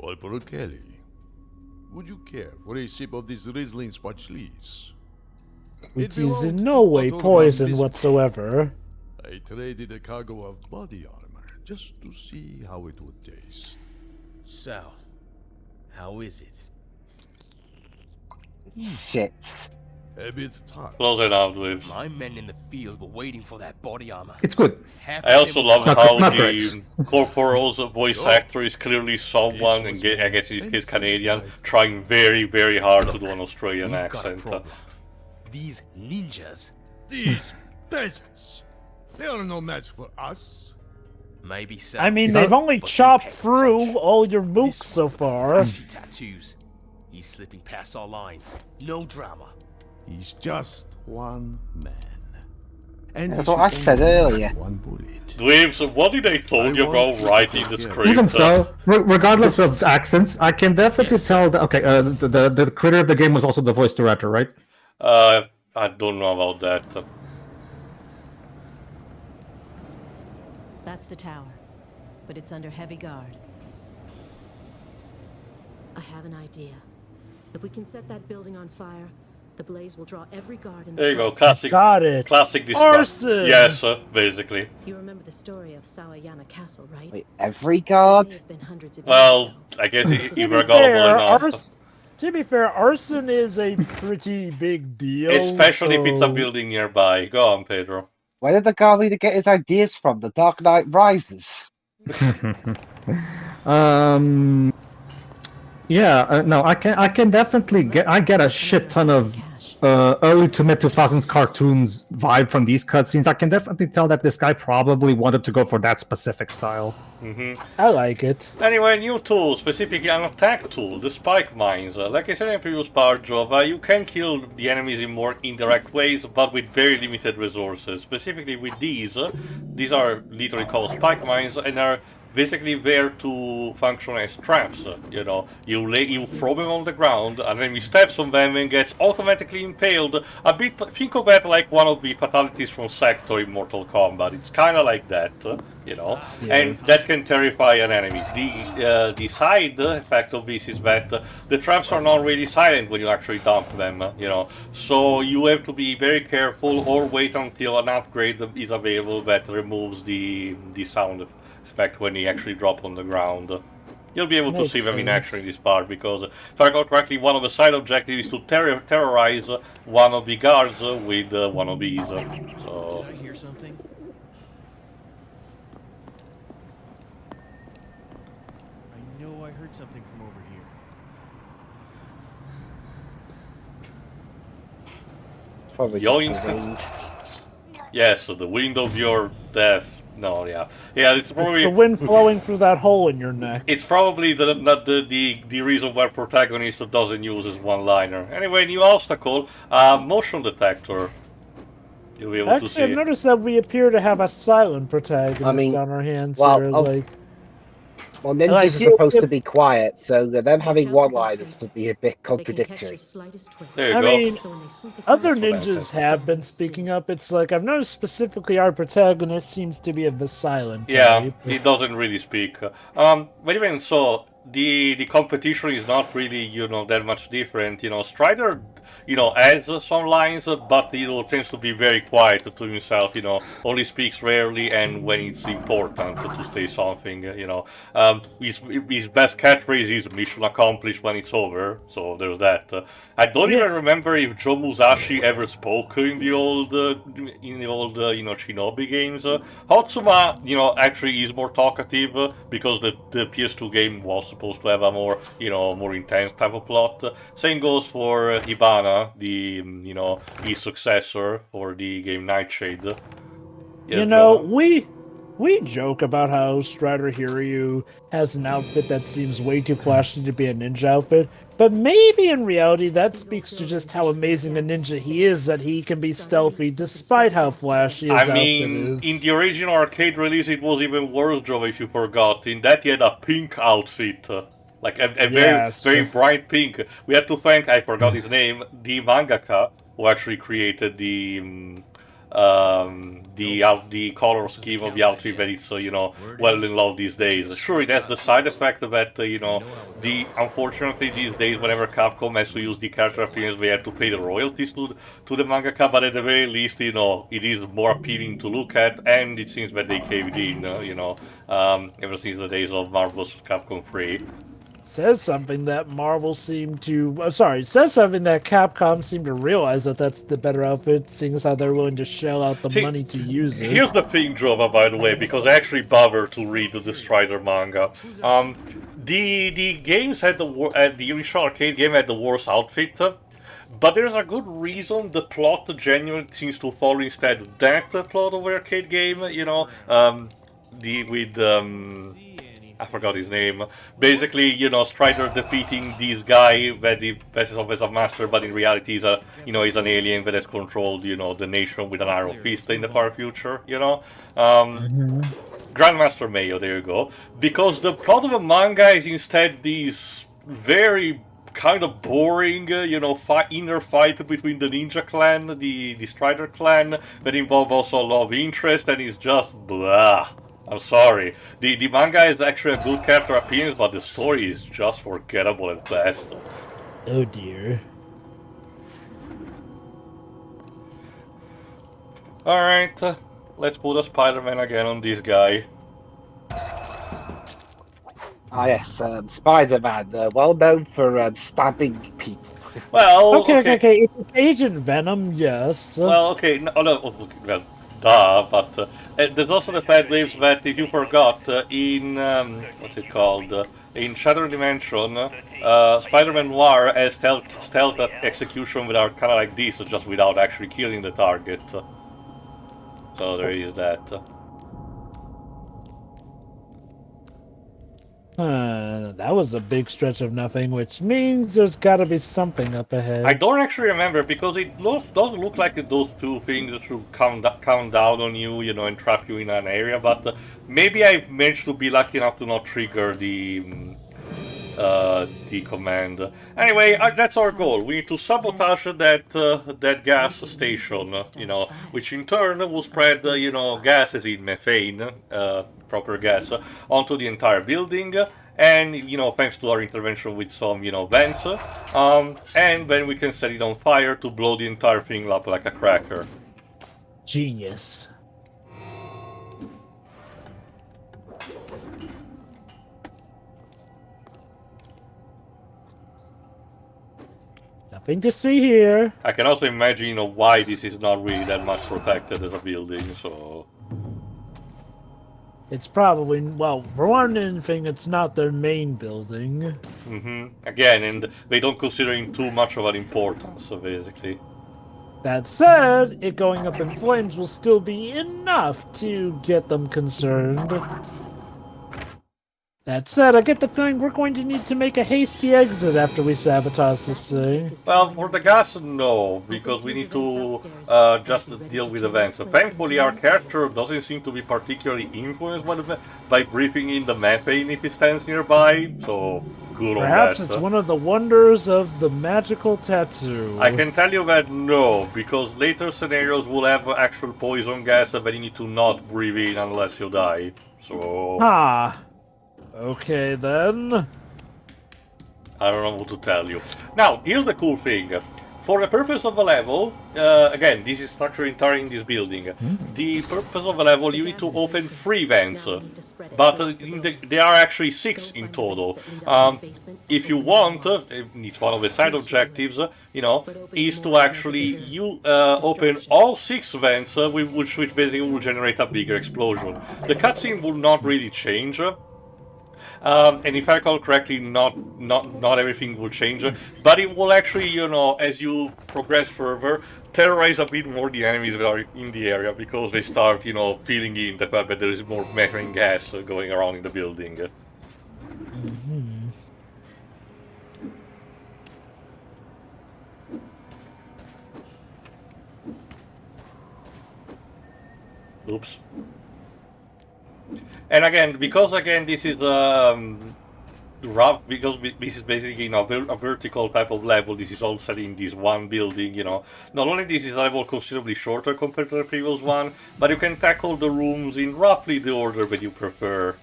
Corporal Kelly, would you care for a sip of this Riesling Spatschlis? It is in no way poison whatsoever. I traded a cargo of body armor just to see how it would taste. So, how is it? Shit. A bit tart. Close enough, Dweebs. My men in the field were waiting for that body armor. It's good. I also love how not the Corporal's voice actor is clearly someone, and I guess he's Canadian, trying very, very hard to do an Australian We've got a accent. problem. These ninjas. These peasants. They are no match for us. Maybe so. I mean, they've only but you chopped pack a through punch. all your mooks This so one, far. flashy tattoos. He's slipping past our lines. No drama. He's just one man. And That's he what I should said only earlier. have one bullet. Dweebs, what did I told you about writing the script? Even so, regardless of accents, I can definitely tell that. Okay, the creator of the game was also the voice director, right? I don't know about that. That's the tower, but it's under heavy guard. I have an idea. If we can set that building on fire, the blaze will draw every guard in the There you go, front. classic. Got it. Classic distract. Arson! Yes, basically. You remember the story of Sawayana Castle, right? Wait, every guard? May have been hundreds of Well, years ago. I guess To you be were gullible enough. To be fair, arson is a pretty big deal. Especially if it's a so- building nearby. Go on, Pedro. Where did the guard leader get his ideas from? The Dark Knight Rises. Yeah, no, I can definitely get a shit ton of early to mid 2000s cartoons vibe from these cutscenes. I can definitely tell that this guy probably wanted to go for that specific style. I like it. Anyway, new tool, specifically an attack tool, the spike mines. Like I said in the previous part, Jova, you can kill the enemies in more indirect ways, but with very limited resources. Specifically with these are literally called spike mines, and are basically there to function as traps. You know, you throw them on the ground, and then he steps on them and gets automatically impaled. A bit, think of that like one of the fatalities from Sector in Mortal Kombat. It's kind of like that, you know, and that can terrify an enemy. The side effect of this is that the traps are not really silent when you actually dump them, you know, so you have to be very careful or wait until an upgrade is available that removes the sound effect when he actually drop on the ground. You'll be able to see them in action in this part, because if I recall correctly, one of the side objectives is to terrorize one of the guards with one of these. So. Did I hear something? I know I heard something from over here. Probably Yoink. just the wind. Yes, so the wind of your death. No, yeah, it's probably It's the wind flowing through that hole in your neck. It's probably not the reason why protagonist doesn't use his one-liner. Anyway, new obstacle, motion detector. You'll be able to Actually, see. I've noticed that we appear to have a silent protagonist on our hands well, here. well, ninjas like, are supposed to be quiet, so them having one-liners to be a bit contradictory. There you I go. mean, other That's what I ninjas thought. have been speaking up. It's like, I've noticed specifically our protagonist seems to be of the silent Yeah, type. he doesn't really speak. But even so, the competition is not really, you know, that much different. You know, Strider, you know, adds some lines, but, you know, tends to be very quiet to himself, you know, only speaks rarely and when it's important to say something, you know. His best catchphrase is mission accomplished when it's over, so there's that. I don't even remember if Joe Musashi ever spoke in the old, you know, Shinobi games. Hotsuma, you know, actually is more talkative because the PS2 game was supposed to have a more, you know, more intense type of plot. Same goes for Hibana, the, you know, his successor for the game Nightshade. Yes, You know, Joe? we joke about how Strider Hiryu has an outfit that seems way too flashy to be a ninja outfit, but maybe in reality that speaks to just how amazing a ninja he is, that he can be stealthy despite how flashy his I mean, outfit is. in the original arcade release it was even worse, Joe, if you forgot. In that he had a pink outfit. Like a very bright pink. We had to thank, I forgot his name, the mangaka who actually created the the color scheme of the outfit that it's well in love these days. Sure, it has the side effect that unfortunately these days whenever Capcom has to use the character appearance they have to pay the royalties to the mangaka, but at the very least it is more appealing to look at, and it seems that they caved in ever since the days of Marvel's Capcom 3. Says something that Marvel seemed to... says something that Capcom seemed to realize that that's the better outfit, seeing as how they're willing to shell out the money to use it. Here's the thing, Jova, by the way, because I actually bothered to read the Strider manga. The games had the initial arcade game had the worst outfit, but there's a good reason the plot genuinely seems to follow instead that plot of the arcade game, I forgot his name. Basically, Strider defeating this guy that he passes off as a master, but in reality he's an alien that has controlled, the nation with an iron fist in the far future, Grandmaster Mayo, there you go. Because the plot of the manga is instead this very kind of boring, inner fight between the ninja clan, the Strider clan, that involve also a lot of interest, and it's just blah. I'm sorry. The manga is actually a good character appearance, but the story is just forgettable at best. Oh dear. Alright, let's put a Spider-Man again on this guy. Ah yes, Spider-Man, well known for stabbing people. Well, okay. It's Agent Venom, yes. Well, okay, well, duh, but there's also the fact, Waves, that if you forgot, in, what's it called, in Shadow Dimension, Spider-Man Noir has stealth execution without kind of like this, just without actually killing the target. So there is that. That was a big stretch of nothing, which means there's gotta be something up ahead. I don't actually remember, because it doesn't look like those two things that will count down on you, and trap you in an area, but maybe I've managed to be lucky enough to not trigger the command. Anyway, that's our goal. We need to sabotage that gas station, which in turn will spread, gases in methane, proper gas, onto the entire building, and, thanks to our intervention with some, vents, and then we can set it on fire to blow the entire thing up like a cracker. Genius. Nothing to see here. I can also imagine, why this is not really that much protected as a building, so... It's probably, well, for one thing, it's not their main building. Again, and they don't consider it too much of an importance, basically. That said, it going up in flames will still be enough to get them concerned. That said, I get the feeling we're going to need to make a hasty exit after we sabotage this thing. Well, for the gas, no, because we need to just deal with events. Thankfully, our character doesn't seem to be particularly influenced by breathing in the methane if he stands nearby, so good on that. Perhaps it's one of the wonders of the magical tattoo. I can tell you that no, because later scenarios will have actual poison gas that you need to not breathe in unless you die, so... Ah. Okay, then. I don't know what to tell you. Now, here's the cool thing. For the purpose of the level, again, this is structured entirely in this building. The purpose of the level, you need to open 3 vents, but there are actually 6 in total. If you want, it's one of the side objectives, is to actually open all 6 vents, which basically will generate a bigger explosion. The cutscene will not really change. And if I recall correctly, not everything will change, but it will actually, as you progress further, terrorize a bit more the enemies that are in the area, because they start, feeling in the fact that there is more methane gas going around in the building. Oops. And again, because this is rough, because this is basically, you know, a vertical type of level. This is all set in this one building, you know. Not only this is a level considerably shorter compared to the previous one, but you can tackle the rooms in roughly the order that you prefer.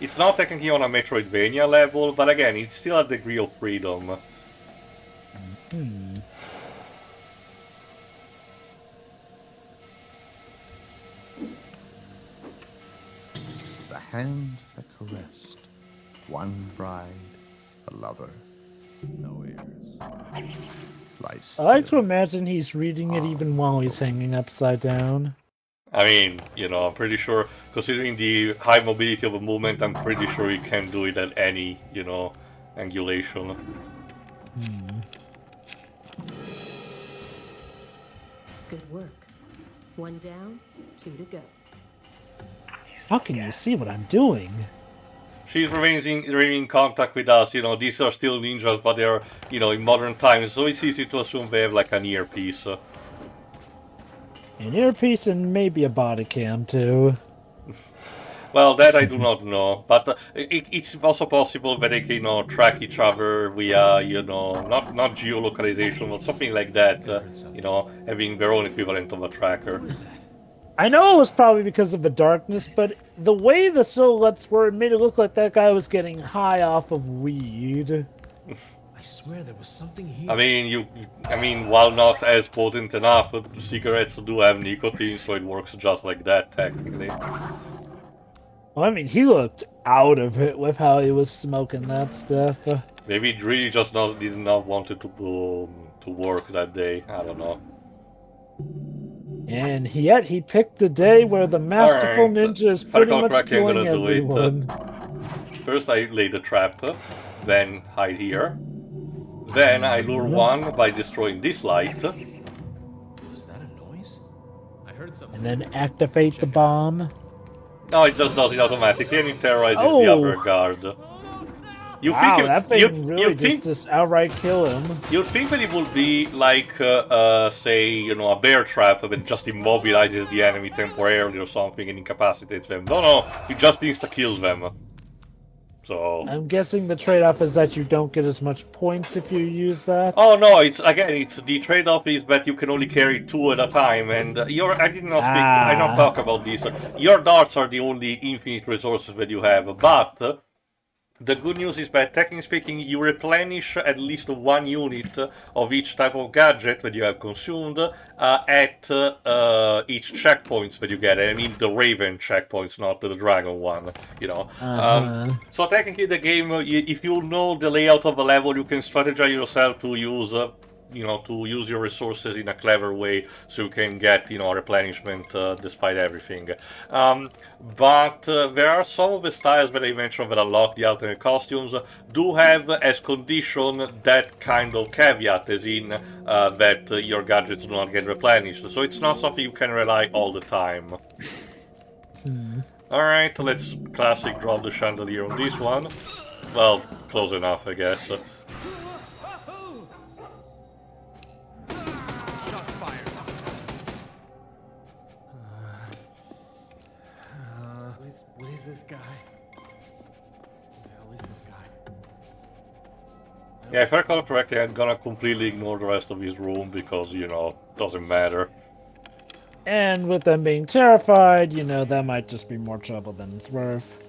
It's not technically on a Metroidvania level, but again, it's still a degree of freedom. The hand that caressed, one bride, a lover, no heirs. Lies I like to still. imagine he's reading it even while he's hanging upside down. I mean, you know, I'm pretty sure, considering the high mobility of a movement, I'm pretty sure you can do it at any, you know, angulation. Good work. One down, 2 to go. How can you see what I'm doing? She's remaining in contact with us, you know, these are still ninjas, but they're, you know, in modern times, so it's easy to assume they have like an earpiece. An earpiece and maybe a body cam too. Well, that I do not know, but it's also possible that they can, you know, track each other via, you know, not geolocalization, but something like that, you know, having their own equivalent of a tracker. I know it was probably because of the darkness, but the way the silhouettes were, it made it look like that guy was getting high off of weed. I swear there was something here. I mean, while not as potent enough, cigarettes do have nicotine, so it works just like that, technically. Well, I mean, he looked out of it with how he was smoking that stuff. Maybe it really just did not want it to work that day. I don't know. And yet he picked the day where the masterful Alright, ninja is if I pretty recall much correctly, I'm killing gonna do it. everyone. First I lay the trap, then hide here. Then I lure one by destroying this light. Was that a noise? I heard something. And then activate the bomb. No, it just does it automatically and it terrorizes the Oh. other guard. You Wow, think that thing really you'd think just outright kill him. you'd think that it would be like, say, you know, a bear trap that just immobilizes the enemy temporarily or something and incapacitates them. No, it just insta-kills them. So... I'm guessing the trade-off is that you don't get as much points if you use that. Oh no, it's the trade-off is that you can only carry 2 at a time, and I did not speak, I don't talk about this. Your darts are the only infinite resources that you have, but the good news is that, technically speaking, you replenish at least 1 unit of each type of gadget that you have consumed at each checkpoints that you get. I mean the Raven checkpoints, not the Dragon one, you know. So technically the game, if you know the layout of the level, you can strategize yourself to use you know, to use your resources in a clever way so you can get, you know, replenishment despite everything. But there are some of the styles that I mentioned that unlock the alternate costumes do have as condition that kind of caveat, as in that your gadgets do not get replenished. So it's not something you can rely all the time. Alright, let's classic drop the chandelier on this one. Well, close enough, I guess. Shots fired. What is this guy? What the hell is this guy? Yeah, if I recall correctly, I'm gonna completely ignore the rest of his room because, you know, doesn't matter. And with them being terrified, you know, that might just be more trouble than it's worth.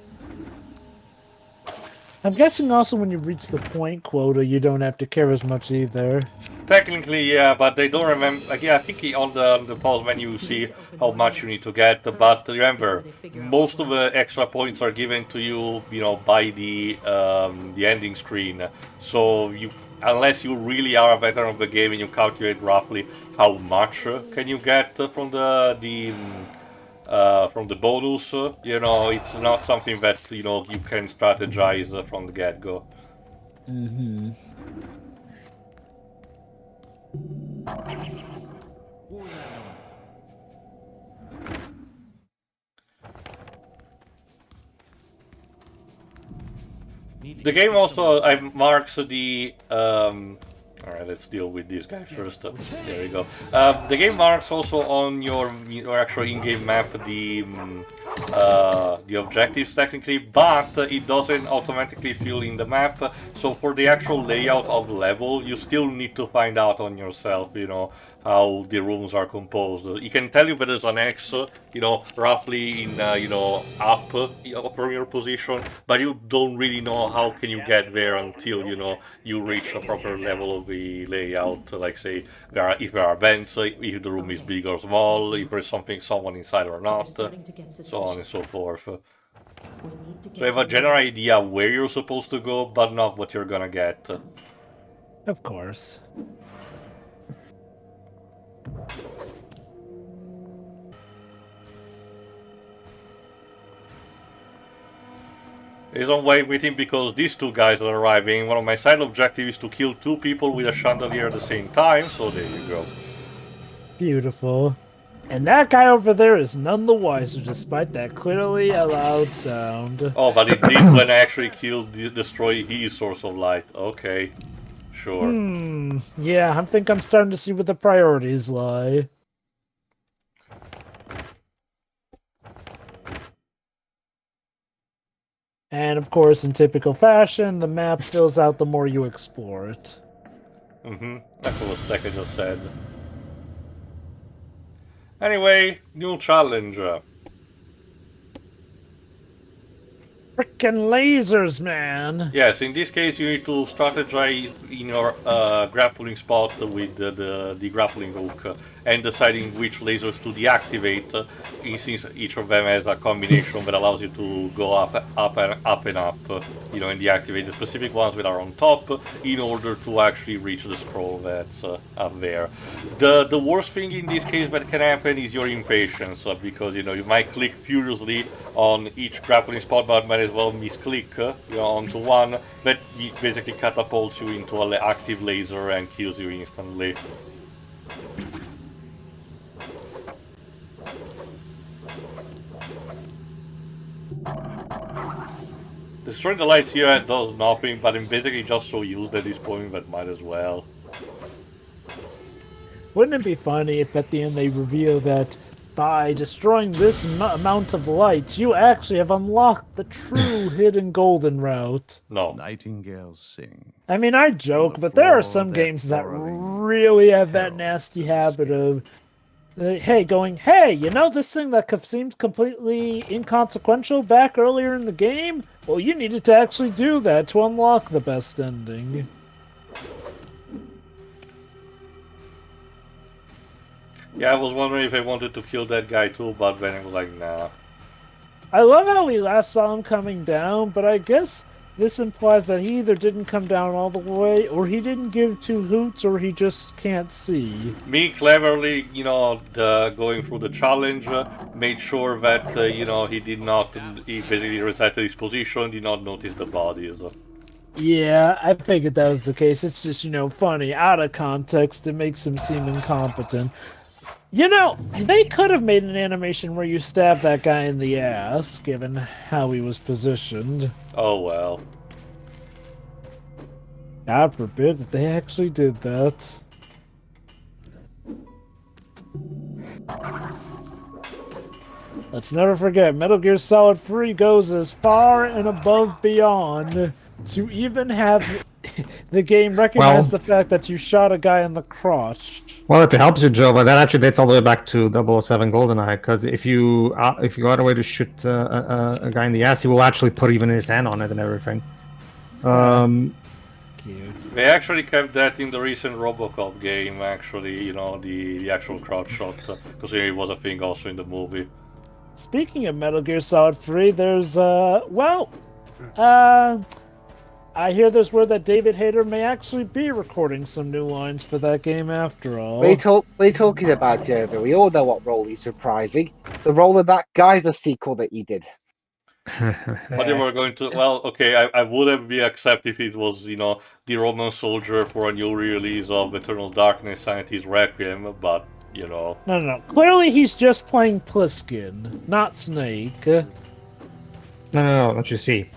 I'm guessing also when you reach the point quota, you don't have to care as much either. Technically, yeah, but they don't remember. Like, yeah, I think on the pause menu you see how much you need to get. But remember, most of the extra points are given to you, you know, by the ending screen. So you, unless you really are a veteran of the game and you calculate roughly how much can you get from the bonus, you know, it's not something that, you know, you can strategize from the get-go. What was that noise? The game also marks the Alright, let's deal with this guy first. There we go. The game marks also on your actual in-game map the objectives technically, but it doesn't automatically fill in the map. So for the actual layout of the level, you still need to find out on yourself, you know, how the rooms are composed. It can tell you whether there's an X, you know, roughly in, you know, up from your position, but you don't really know how can you get there until, you know, you reach a proper level of the layout. Like say, if there are vents, if the room is big or small, if there's someone inside or not, so on and so forth. So you have a general idea where you're supposed to go, but not what you're gonna get. Of course. There's on waiting because these two guys are arriving. One of my side objectives is to kill 2 people with a chandelier at the same time, so there you go. Beautiful. And that guy over there is none the wiser, despite that clearly a loud sound. Oh, but it did when I actually destroy his source of light. Okay, sure. Yeah, I think I'm starting to see where the priorities lie. And of course, in typical fashion, the map fills out the more you explore it. That's what like I just said. Anyway, new challenge. Frickin' lasers, man! Yes, in this case you need to strategize in your grappling spot with the grappling hook and deciding which lasers to deactivate, since each of them has a combination that allows you to go up, you know, and deactivate the specific ones that are on top in order to actually reach the scroll that's up there. The worst thing in this case that can happen is your impatience, because, you know, you might click furiously on each grappling spot, but might as well misclick, you know, onto one, that basically catapults you into an active laser and kills you instantly. Destroying the lights here does nothing, but I'm basically just so used at this point that might as well. Wouldn't it be funny if at the end they reveal that by destroying this amount of lights, you actually have unlocked the true hidden golden route? No. Nightingales sing. I mean, I joke, but there are some games that really have that nasty habit of, hey, going, hey, you know this thing that seemed completely inconsequential back earlier in the game? Well, you needed to actually do that to unlock the best ending. Yeah, I was wondering if I wanted to kill that guy too, but then I was like, nah. I love how we last saw him coming down, but I guess this implies that he either didn't come down all the way, or he didn't give 2 hoots, or he just can't see. Me cleverly, you know, going through the challenge, made sure that, you know, he basically reset his position, did not notice the bodies. Yeah, I figured that was the case. It's just, you know, funny. Out of context, it makes him seem incompetent. You know, they could have made an animation where you stab that guy in the ass, given how he was positioned. Oh well. God forbid that they actually did that. Let's never forget, Metal Gear Solid 3 goes as far and above beyond to even have the game recognize the fact that you shot a guy in the crotch. Well, if it helps you, Joe, but that actually dates all the way back to 007 GoldenEye, because if you go out of the way to shoot a guy in the ass, he will actually put even his hand on it and everything. Cute. They actually kept that in the recent RoboCop game, actually, you know, the actual crotch shot, because it was a thing also in the movie. Speaking of Metal Gear Solid 3, there's, I hear there's word that David Hayter may actually be recording some new lines for that game after all. We're talking about, Jeremy. We all know what role he's reprising. The role of that Guyver sequel that he did. But they were going to, well, okay, I would be accept if it was, you know, the Roman soldier for a new release of Eternal Darkness, Sanity's Requiem, but, you know. No. Clearly he's just playing Pliskin, not Snake. No, don't you see?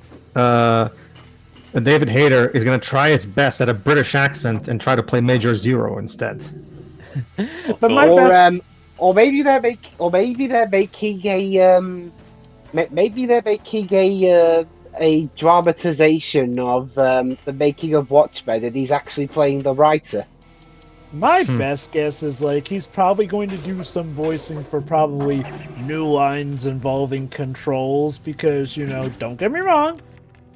David Hayter is going to try his best at a British accent and try to play Major Zero instead. But my Or best... or maybe they're making a dramatization of the making of Watchmen, and he's actually playing the writer. My best guess is like he's probably going to do some voicing for probably new lines involving controls because, you know, don't get me wrong,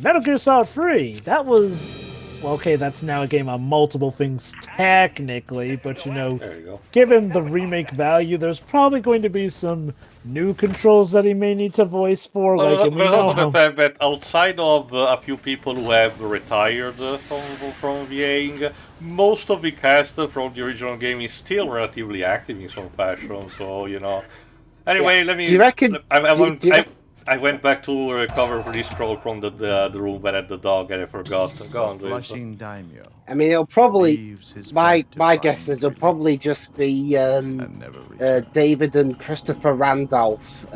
Metal Gear Solid 3, that was... Well, okay, that's now a game on multiple things technically, but you know, There you go. given the remake value, there's probably going to be some new controls that he may need to voice for. Well, Like, and we there's know also how... the fact that outside of a few people who have retired from VAing, most of the cast from the original game is still relatively active in some fashion. So you know. Anyway, Yeah. let me. Do you reckon? I went back to recover this scroll from the room that had the dog, and I forgot. Go on, Dave. Flushing daimyo I mean, it'll probably. leaves his My bed to guess find is it'll relief probably just be and never return. David and Christopher Randolph,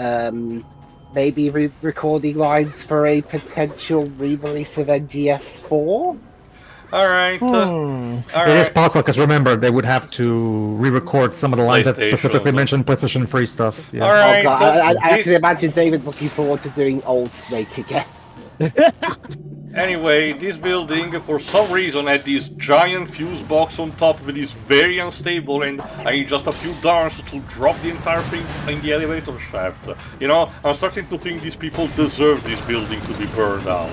maybe recording lines for a potential re-release of NGS4. All right. It is possible because remember they would have to re-record some of the lines that specifically PlayStation. mention PlayStation 3 stuff. Yeah. All Oh right. god, I this- can imagine David looking forward to doing Old Snake again. Anyway, this building, for some reason, had this giant fuse box on top that is very unstable, and I need just a few darns to drop the entire thing in the elevator shaft. You know, I'm starting to think these people deserve this building to be burned out.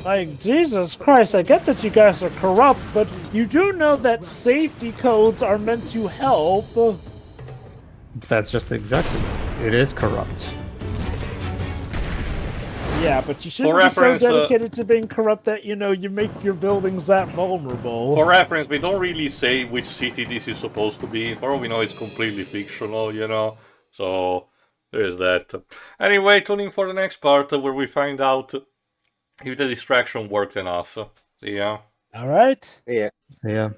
Like, Jesus Christ, I get that you guys are corrupt, but you do know that safety codes are meant to help. That's just exactly. It is corrupt. Yeah, but you shouldn't For be so reference, dedicated to being corrupt that, you know, you make your buildings that vulnerable. For reference, we don't really say which city this is supposed to be. For all we know, it's completely fictional, you know? So, there's that. Anyway, tune in for the next part where we find out if the distraction worked enough. See ya. Alright. Yeah. So, yeah.